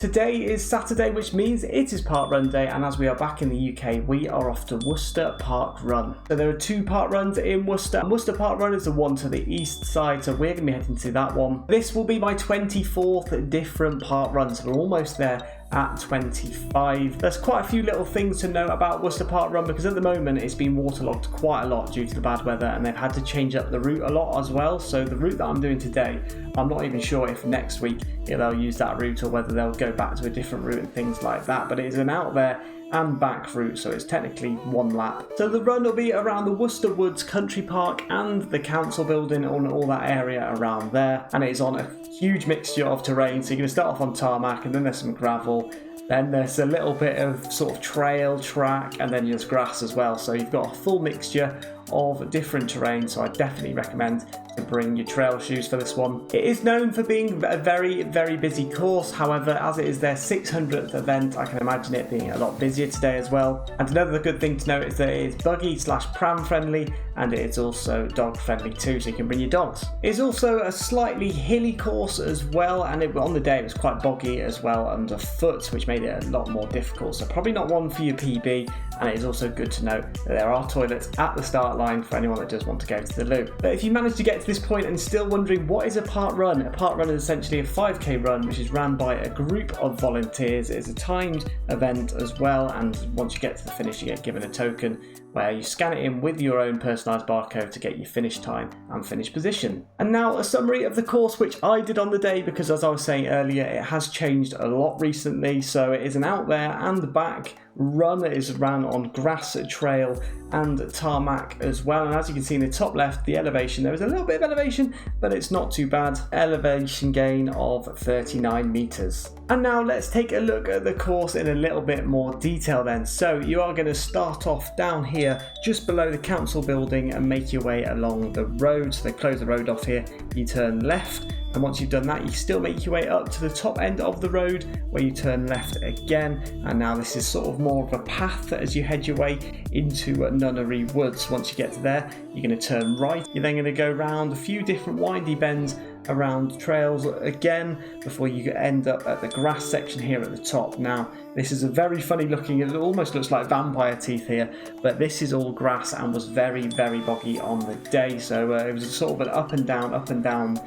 Today is Saturday, which means it is Parkrun Day, and as we are back in the UK, we are off to Worcester Parkrun. So there are two Parkruns in Worcester, and Worcester Parkrun is the one to the east side, so we're going to be heading to that one. This will be my 24th different Parkrun, so we're almost there at 25. There's quite a few little things to know about Worcester Parkrun because at the moment it's been waterlogged quite a lot due to the bad weather, and they've had to change up the route a lot as well. So the route that I'm doing today, I'm not even sure if next week they'll use that route or whether they'll go back to a different route and things like that, but it is an out there and back route, so it's technically one lap. So the run will be around the Worcester Woods Country Park and the council building on all that area around there, and it is on a huge mixture of terrain. So you're going to start off on tarmac, and then there's some gravel, then there's a little bit of sort of trail track, and then there's grass as well. So you've got a full mixture of different terrain, so I definitely recommend to bring your trail shoes for this one. It is known for being a very, very busy course. However, as it is their 600th event, I can imagine it being a lot busier today as well. And another good thing to note is that it is buggy/pram friendly, and it is also dog friendly too, so you can bring your dogs. It's also a slightly hilly course as well, and on the day it was quite boggy as well underfoot, which made it a lot more difficult. So probably not one for your PB, and it is also good to note that there are toilets at the start line for anyone that does want to go to the loo. But if you manage to get to this point and still wondering what is a parkrun, a parkrun is essentially a 5k run which is ran by a group of volunteers. It's a timed event as well, and once you get to the finish you get given a token where you scan it in with your own personalised barcode to get your finish time and finish position. And now a summary of the course which I did on the day, because as I was saying earlier, it has changed a lot recently. So it is an out there and back run. It is ran on grass, trail and tarmac as well, and as you can see in the top left, the elevation, there is a little bit of elevation, but it's not too bad. Elevation gain of 39 meters. And now let's take a look at the course in a little bit more detail then. So you are going to start off down here just below the council building and make your way along the road. So they close the road off here, you turn left, and once you've done that, you still make your way up to the top end of the road where you turn left again. And now this is sort of more of a path as you head your way into Nunnery Woods. Once you get to there, you're going to turn right. You're then going to go around a few different windy bends around trails again before you end up at the grass section here at the top. Now this is a very funny looking, it almost looks like vampire teeth here, but this is all grass and was very, very boggy on the day. So it was sort of an up and down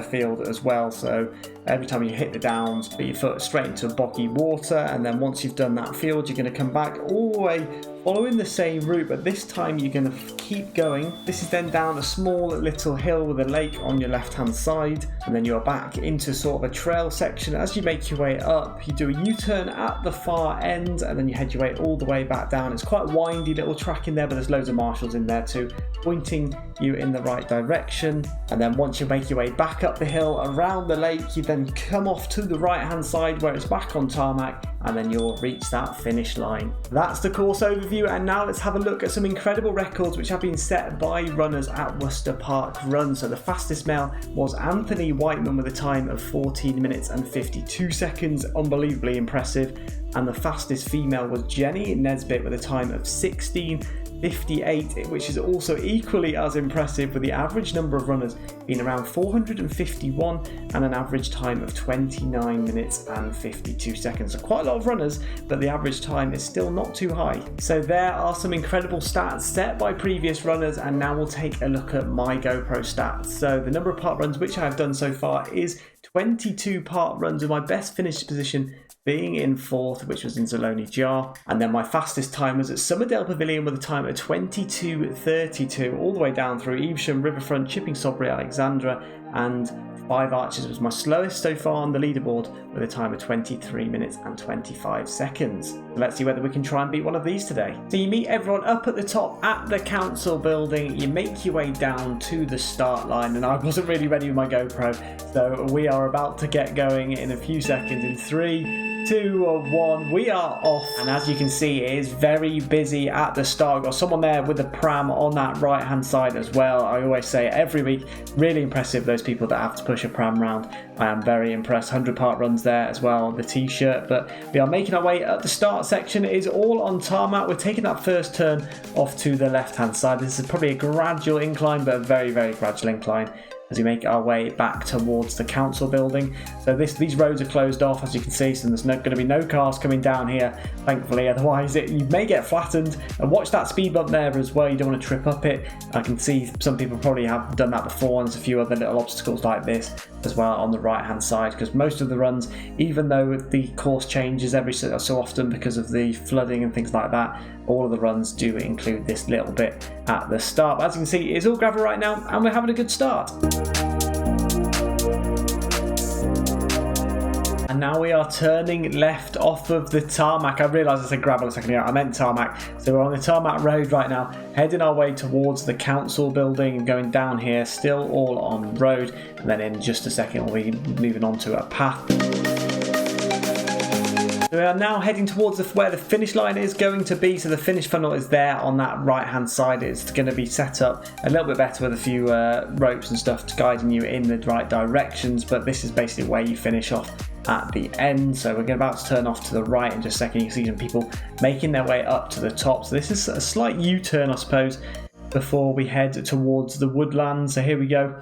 field as well. So every time you hit the downs, put your foot straight into boggy water, and then once you've done that field, you're going to come back all the way following the same route, but this time you're going to keep going. This is then down a small little hill with a lake on your left hand side, and then you're back into sort of a trail section. As you make your way up, you do a U-turn at the far end, and then you head your way all the way back down. It's quite a windy little track in there, but there's loads of marshals in there too, pointing you in the right direction. And then once you make your way back up the hill around the lake, you then come off to the right hand side where it's back on tarmac, and then you'll reach that finish line. That's the course overview, and now let's have a look at some incredible records which have been set by runners at Worcester Parkrun. So the fastest male was Anthony Whiteman with a time of 14 minutes and 52 seconds, unbelievably impressive. And the fastest female was Jenny Nesbitt with a time of 16:58, which is also equally as impressive, with the average number of runners being around 451 and an average time of 29 minutes and 52 seconds. So quite a lot of runners, but the average time is still not too high. So there are some incredible stats set by previous runners, and now we'll take a look at my GoPro stats. So the number of parkruns which I have done so far is 22 parkruns, with my best finished position being in 4th, which was in Zaloni Jar. And then my fastest time was at Summerdale Pavilion with a time of 22:32, all the way down through Evesham, Riverfront, Chipping Sodbury, Alexandra, and Five Arches was my slowest so far on the leaderboard with a time of 23 minutes and 25 seconds. Let's see whether we can try and beat one of these today. So you meet everyone up at the top at the council building, you make your way down to the start line, and I wasn't really ready with my GoPro, so we are about to get going in a few seconds. In 3, 2, 1, we are off. And as you can see, it is very busy at the start. We've got someone there with a pram on that right hand side as well. I always say every week, really impressive, those people that have to push a pram round. I am very impressed. 100 parkruns there as well, the t-shirt. But we are making our way up the start section. It is all on tarmac. We're taking that first turn off to the left hand side. This is probably a gradual incline, but a very, very gradual incline. as we make our way back towards the council building. So these roads are closed off, as you can see, so there's going to be no cars coming down here, thankfully, otherwise you may get flattened. And watch that speed bump there as well, you don't want to trip up it. I can see some people probably have done that before, and there's a few other little obstacles like this as well on the right hand side, because most of the runs, even though the course changes every so often because of the flooding and things like that, all of the runs do include this little bit at the start. But as you can see, it's all gravel right now and we're having a good start. And now we are turning left off of the tarmac. I realised I said gravel a second ago, I meant tarmac. So we're on the tarmac road right now, heading our way towards the council building and going down here, still all on road. And then in just a second we'll be moving on to a path. So we are now heading towards where the finish line is going to be. So the finish funnel is there on that right hand side. It's going to be set up a little bit better with a few ropes and stuff guiding you in the right directions. But this is basically where you finish off at the end. So we're about to turn off to the right in just a second. You can see some people making their way up to the top. So this is a slight U-turn, I suppose, before we head towards the woodlands. So here we go,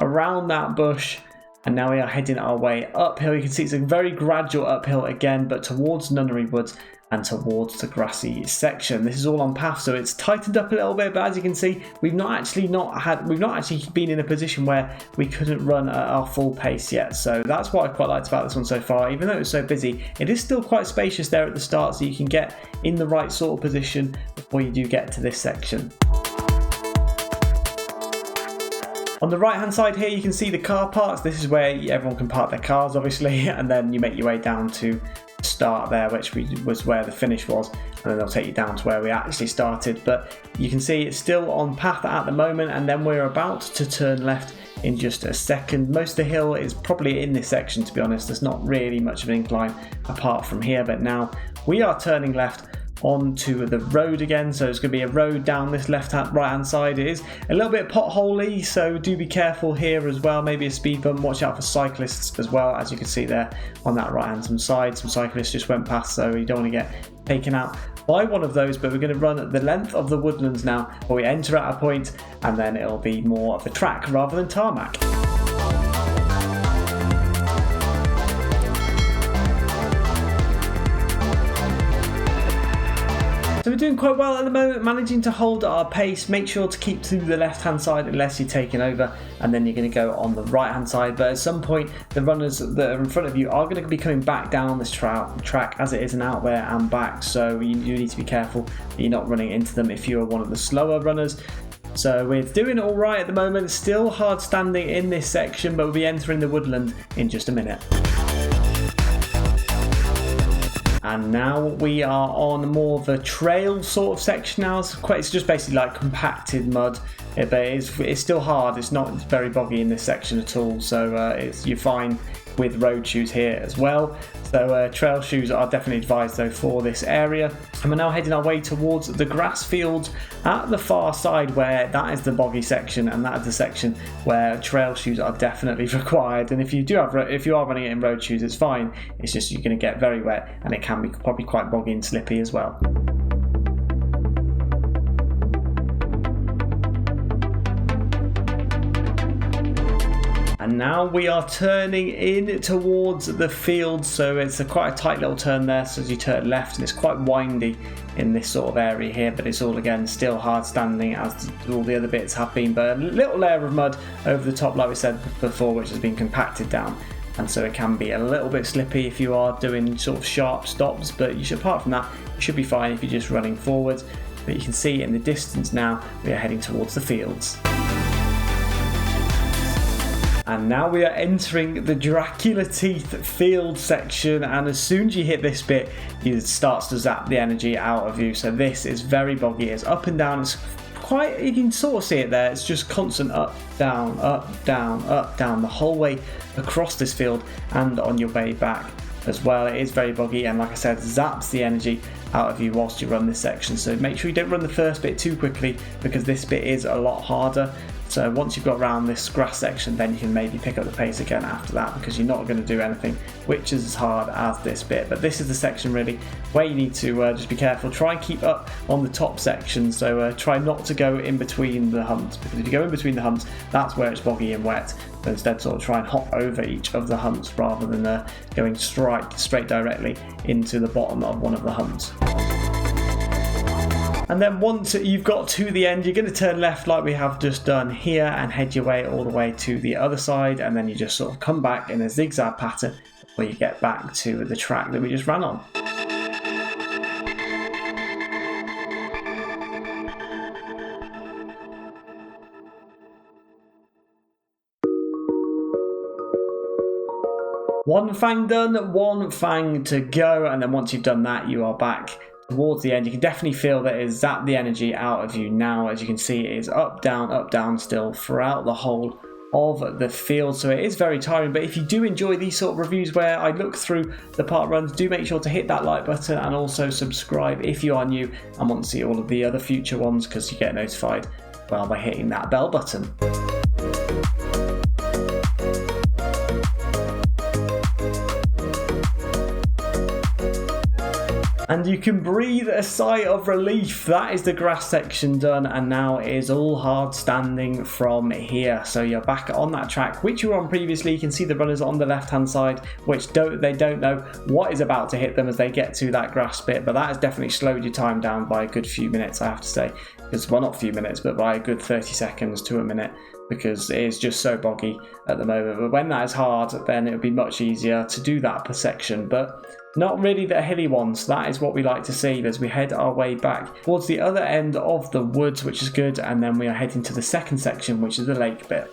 around that bush. And now we are heading our way uphill. You can see it's a very gradual uphill again, but towards Nunnery Woods and towards the grassy section. This is all on path, so it's tightened up a little bit, but as you can see, we've not actually been in a position where we couldn't run at our full pace yet. So that's what I quite liked about this one so far. Even though it was so busy, it is still quite spacious there at the start, so you can get in the right sort of position before you do get to this section. On the right hand side here you can see the car parks. This is where everyone can park their cars obviously, and then you make your way down to the start there, which was where the finish was, and then they'll take you down to where we actually started. But you can see it's still on path at the moment, and then we're about to turn left in just a second. Most of the hill is probably in this section, to be honest. There's not really much of an incline apart from here, but now we are turning left onto the road again. So it's going to be a road down this right hand side. It is a little bit potholey, so do be careful here as well. Maybe a speed bump. Watch out for cyclists as well. As you can see there on that right hand side, some cyclists just went past, so you don't want to get taken out by one of those. But we're going to run at the length of the woodlands now, where we enter at a point and then it'll be more of a track rather than tarmac. So we're doing quite well at the moment, managing to hold our pace. Make sure to keep to the left hand side unless you're taking over, and then you're going to go on the right hand side. But at some point the runners that are in front of you are going to be coming back down this track, as it is an out there and back, so you need to be careful that you're not running into them if you're one of the slower runners. So we're doing all right at the moment, still hard standing in this section, but we'll be entering the woodland in just a minute. And now we are on more of a trail sort of section now. It's just basically like compacted mud, but it's still hard. It's not very boggy in this section at all, so you're fine with road shoes here as well. So trail shoes are definitely advised though for this area. And we're now heading our way towards the grass fields at the far side, where that is the boggy section, and that is the section where trail shoes are definitely required. And if you are running it in road shoes, it's fine. It's just you're going to get very wet, and it can be probably quite boggy and slippy as well. And now we are turning in towards the field, so it's quite a tight little turn there. So as you turn left, and it's quite windy in this sort of area here, but it's all again still hard standing as all the other bits have been. But a little layer of mud over the top, like we said before, which has been compacted down, and so it can be a little bit slippy if you are doing sort of sharp stops. But apart from that, you should be fine if you're just running forwards. But you can see in the distance now we are heading towards the fields. And now we are entering the Dracula Teeth field section, and as soon as you hit this bit, it starts to zap the energy out of you. So this is very boggy. It's up and down. It's quite, you can sort of see it there. It's just constant up, down, the whole way across this field and on your way back as well. It is very boggy, and like I said, zaps the energy out of you whilst you run this section. So make sure you don't run the first bit too quickly, because this bit is a lot harder. So once you've got around this grass section, then you can maybe pick up the pace again after that, because you're not going to do anything which is as hard as this bit. But this is the section really where you need to just be careful. Try and keep up on the top section, so try not to go in between the humps, because if you go in between the humps, that's where it's boggy and wet. But instead sort of try and hop over each of the humps rather than going straight directly into the bottom of one of the humps. And then once you've got to the end, you're going to turn left like we have just done here and head your way all the way to the other side, and then you just sort of come back in a zigzag pattern where you get back to the track that we just ran on. One fang done, one fang to go, and then once you've done that, you are back towards the end. You can definitely feel that it's zapped the energy out of you now. As you can see, it is up, down still throughout the whole of the field, so it is very tiring. But if you do enjoy these sort of reviews where I look through the park runs, do make sure to hit that like button and also subscribe if you are new and want to see all of the other future ones, because you get notified by hitting that bell button. And you can breathe a sigh of relief. That is the grass section done, and now it is all hard standing from here. So you're back on that track which you were on previously. You can see the runners on the left hand side, which they don't know what is about to hit them as they get to that grass bit, but that has definitely slowed your time down by a good few minutes, I have to say. Because, well, not a few minutes, but by a good 30 seconds to a minute, because it is just so boggy at the moment. But when that is hard, then it would be much easier to do that per section, but not really the hilly ones. That is what we like to see as we head our way back towards the other end of the woods, which is good, and then we are heading to the second section, which is the lake bit.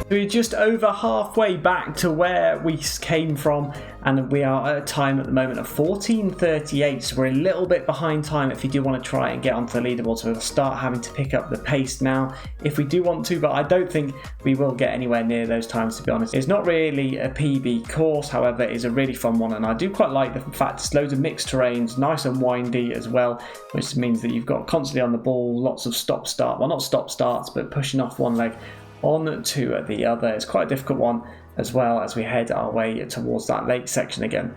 We're just over halfway back to where we came from, and we are at a time at the moment of 14:38, so we're a little bit behind time if you do want to try and get onto the leaderboard. So we'll start having to pick up the pace now if we do want to, but I don't think we will get anywhere near those times, to be honest. It's not really a PB course, however it is a really fun one, and I do quite like the fact it's loads of mixed terrains, nice and windy as well, which means that you've got constantly on the ball, lots of stop-start, well, not stop-starts, but pushing off one leg on to the other. It's quite a difficult one as well as we head our way towards that lake section again.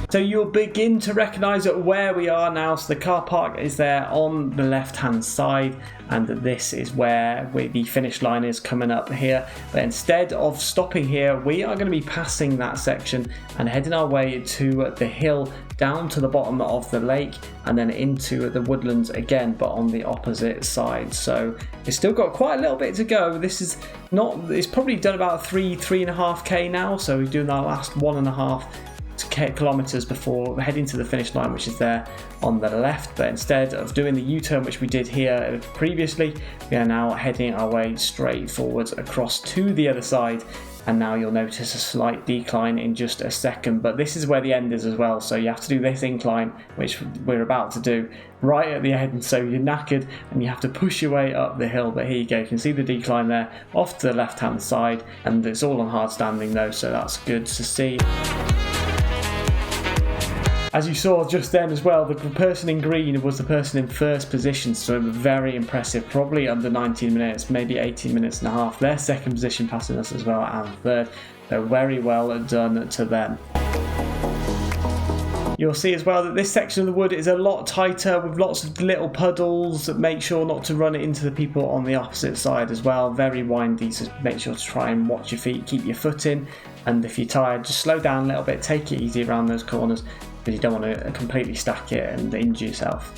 So you'll begin to recognise where we are now. So the car park is there on the left hand side, and this is where the finish line is coming up here. But instead of stopping here, we are going to be passing that section and heading our way to the hill down to the bottom of the lake and then into the woodlands again, but on the opposite side. So it's still got quite a little bit to go. It's probably done about 3.5k now, so we're doing our last 1.5 kilometers before heading to the finish line, which is there on the left. But instead of doing the U-turn which we did here previously, we are now heading our way straight forwards across to the other side, and now you'll notice a slight decline in just a second, but this is where the end is as well, so you have to do this incline which we're about to do right at the end, so you're knackered and you have to push your way up the hill. But here you go, you can see the decline there off to the left hand side, and it's all on hard standing though, so that's good to see. As you saw just then as well, the person in green was the person in first position, so very impressive, probably under 19 minutes, maybe 18 minutes and a half. Their second position passing us as well, and third, so very well done to them. You'll see as well that this section of the wood is a lot tighter with lots of little puddles. Make sure not to run it into the people on the opposite side as well. Very windy, so make sure to try and watch your feet, keep your foot in, and if you're tired, just slow down a little bit, take it easy around those corners, because you don't want to completely stack it and injure yourself.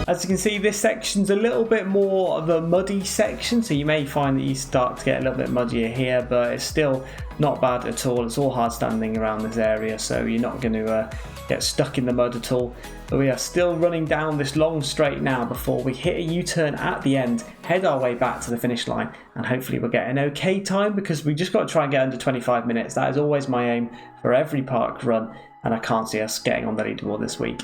As you can see, this section's a little bit more of a muddy section, so you may find that you start to get a little bit muddier here, but it's still not bad at all. It's all hard standing around this area, so you're not going to get stuck in the mud at all. But we are still running down this long straight now before we hit a U-turn at the end, head our way back to the finish line, and hopefully we'll get an okay time, because we just got to try and get under 25 minutes. That is always my aim for every park run, and I can't see us getting on the leaderboard this week.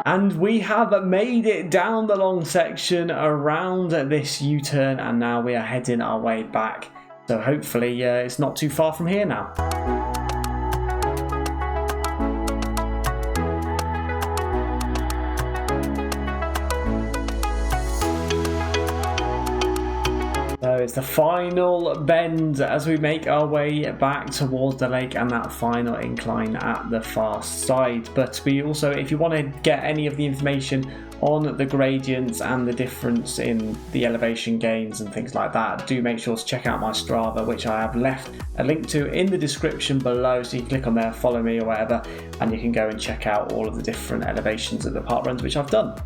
And we have made it down the long section around this U-turn, and now we are heading our way back. So hopefully it's not too far from here now. So it's the final bend as we make our way back towards the lake and that final incline at the far side. But we also, if you want to get any of the information on the gradients and the difference in the elevation gains and things like that, do make sure to check out my Strava, which I have left a link to in the description below, so you can click on there, follow me or whatever, and you can go and check out all of the different elevations of the park runs which I've done.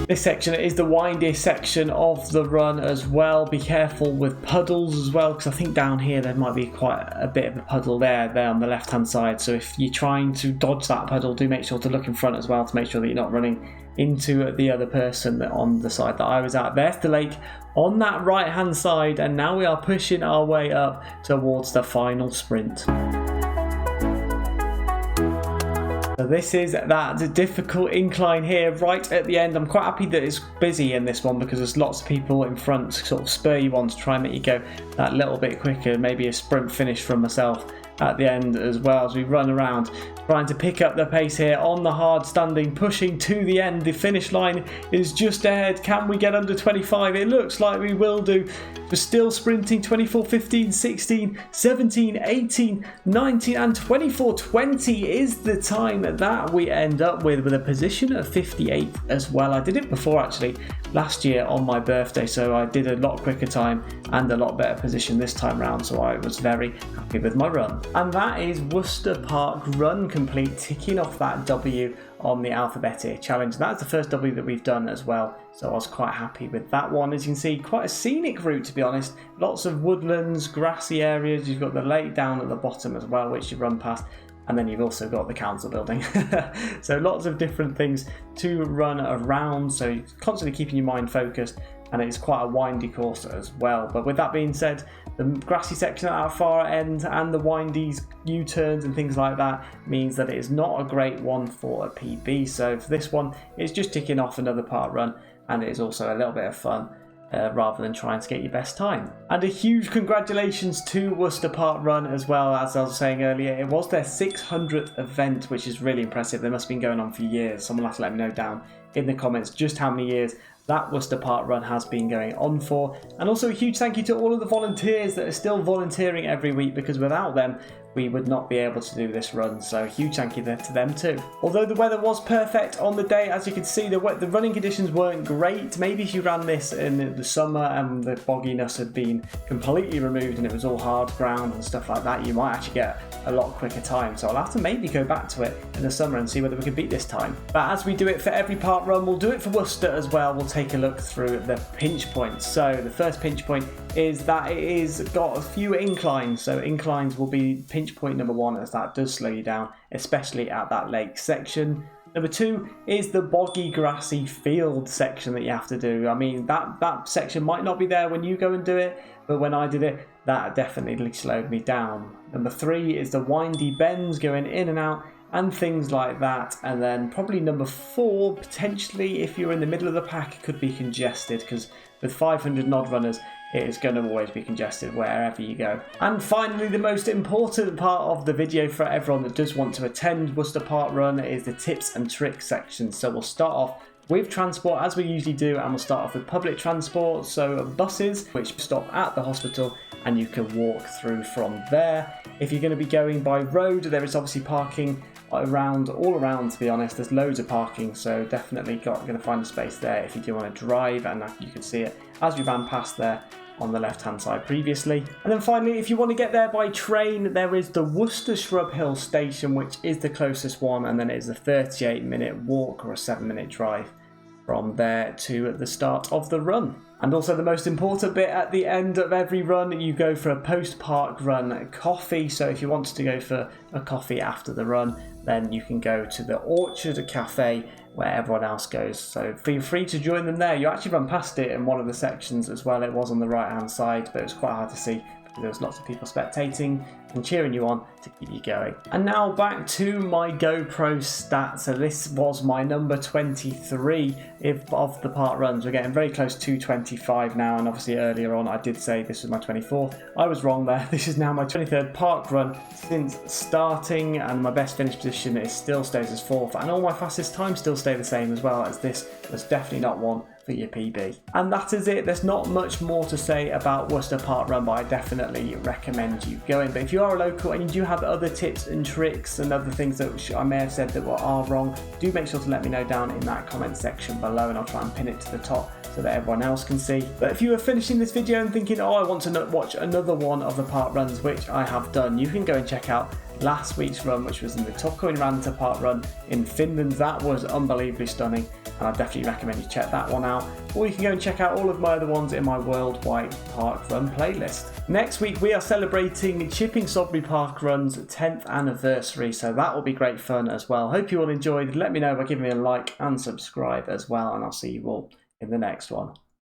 This section is the windiest section of the run as well. Be careful with puddles as well, because I think down here there might be quite a bit of a puddle there on the left hand side. So if you're trying to dodge that puddle, do make sure to look in front as well to make sure that you're not running into the other person on the side that I was at. There's the lake on that right hand side, and now we are pushing our way up towards the final sprint. So this is that difficult incline here right at the end. I'm quite happy that it's busy in this one, because there's lots of people in front to sort of spur you on to try and make you go that little bit quicker. Maybe a sprint finish from myself at the end as well, as we run around trying to pick up the pace here on the hard standing, pushing to the end. The finish line is just ahead. Can we get under 25? It looks like we will do. We're still sprinting. 24, 15, 16, 17, 18, 19 and 24, 20 is the time that we end up with a position of 58 as well. I did it before actually last year on my birthday, so I did a lot quicker time and a lot better position this time round, so I was very happy with my run. And that is Worcester Parkrun complete, ticking off that W on the alphabeteer challenge. That's the first W that we've done as well, so I was quite happy with that one. As you can see, quite a scenic route to be honest. Lots of woodlands, grassy areas. You've got the lake down at the bottom as well, which you run past, and then you've also got the council building. So lots of different things to run around, so you're constantly keeping your mind focused, and it's quite a windy course as well. But with that being said, the grassy section at our far end and the windy U-turns and things like that means that it is not a great one for a PB. So for this one, it's just ticking off another park run, and it is also a little bit of fun rather than trying to get your best time. And a huge congratulations to Worcester Parkrun as well. As I was saying earlier, it was their 600th event, which is really impressive. They must have been going on for years. Someone will have to let me know down in the comments just how many years that Worcester Parkrun has been going on for. And also a huge thank you to all of the volunteers that are still volunteering every week, because without them we would not be able to do this run, so a huge thank you there to them too. Although the weather was perfect on the day, as you can see, the running conditions weren't great. Maybe if you ran this in the summer and the bogginess had been completely removed and it was all hard ground and stuff like that, you might actually get a lot quicker time. So I'll have to maybe go back to it in the summer and see whether we can beat this time. But as we do it for every park run, we'll do it for Worcester as well. We'll take a look through the pinch points. So the first pinch point is that it is got a few inclines. So inclines will be pinch point number one, as that does slow you down, especially at that lake section. Number two is the boggy grassy field section that you have to do. I mean, that section might not be there when you go and do it, but when I did it, that definitely slowed me down. Number three is the windy bends going in and out and things like that. And then probably number four, potentially if you're in the middle of the pack, it could be congested, because with 500 nod runners, it is going to always be congested wherever you go. And finally, the most important part of the video for everyone that does want to attend Worcester Parkrun is the tips and tricks section. So we'll start off with transport as we usually do, and we'll start off with public transport, so buses which stop at the hospital and you can walk through from there. If you're going to be going by road, there is obviously parking around, all around, to be honest. There's loads of parking, so definitely going to find a space there if you do want to drive, and you can see it as we ran past there on the left hand side previously. And then finally, if you want to get there by train, there is the Worcester Shrub Hill station, which is the closest one, and then it is a 38-minute walk or a 7-minute drive from there to the start of the run. And also the most important bit at the end of every run, you go for a post-park run coffee. So if you wanted to go for a coffee after the run, then you can go to the Orchard Cafe where everyone else goes. So feel free to join them there. You actually run past it in one of the sections as well. It was on the right hand side, but it was quite hard to see. There was lots of people spectating and cheering you on to keep you going. And now back to my GoPro stats. So this was my number 23 of the park runs. We're getting very close to 25 now, and obviously earlier on I did say this was my 24th. I was wrong there. This is now my 23rd park run since starting, and my best finish position still stays as 4th, and all my fastest times still stay the same as well, as this was definitely not one for your PB. And that is it. There's not much more to say about Worcester Park Run, but I definitely recommend you going. But if you are a local and you do have other tips and tricks and other things that I may have said that are wrong, do make sure to let me know down in that comment section below, and I'll try and pin it to the top so that everyone else can see. But if you are finishing this video and thinking, oh, I want to watch another one of the park runs, which I have done, you can go and check out last week's run, which was in the Tokkoinranta Park Run in Finland. That was unbelievably stunning, and I definitely recommend you check that one out. Or you can go and check out all of my other ones in my worldwide park run playlist. Next week we are celebrating Chipping Sodbury Park Run's 10th anniversary, so that will be great fun as well. Hope you all enjoyed. Let me know by giving me a like and subscribe as well, and I'll see you all in the next one.